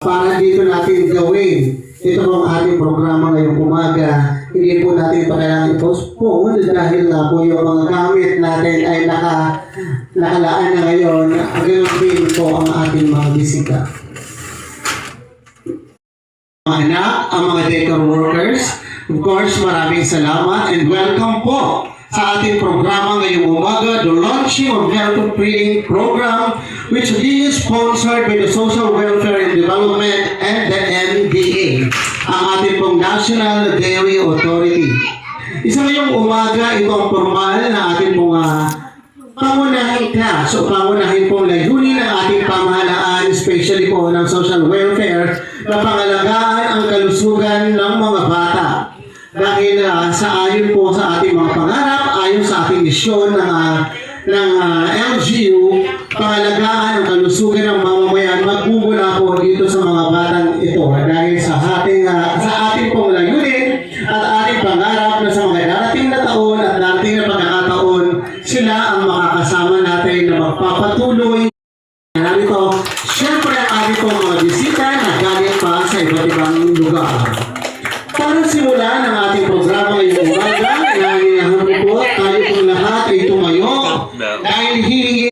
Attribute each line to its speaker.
Speaker 1: Para dito natin gawin. Ito pong ating programa ngayong umaga. Hindi po natin ito kailangan i-postpone dahil na po yung mga gamit natin ay nakalaan na ngayon. Agayon din po ang ating mga bisita. Mga anak, ang mga decor workers, of course, maraming salamat and welcome po sa ating programa ngayong umaga, the launching of Miracle Training Program, which is sponsored by the Social Welfare and Development and the MDA, ang ating pong National Dairy Authority. Isa ngayong umaga, ito ang formal na ating pong pangunahing class o pangunahing pong layunin ng ating pamahalaan, especially po ng social welfare, na pangalagaan ang kalusugan ng mga bata. Dahil sa ayon po sa ating mga pangarap, ayon sa ating misyon ng LGU, pangalagaan ang kalusugan ng mamamayan magmumula po dito sa mga batang ito. Dahil sa ating pong layunin at ating pangarap na sa mga darating na taon at darating na pagkakataon, sila ang makakasama natin na magpapatuloy. Narito, syempre ang ating pong mga bisita na galing pa sa iba't ibang lugar. Para simulan ang ating programa ngayong umaga,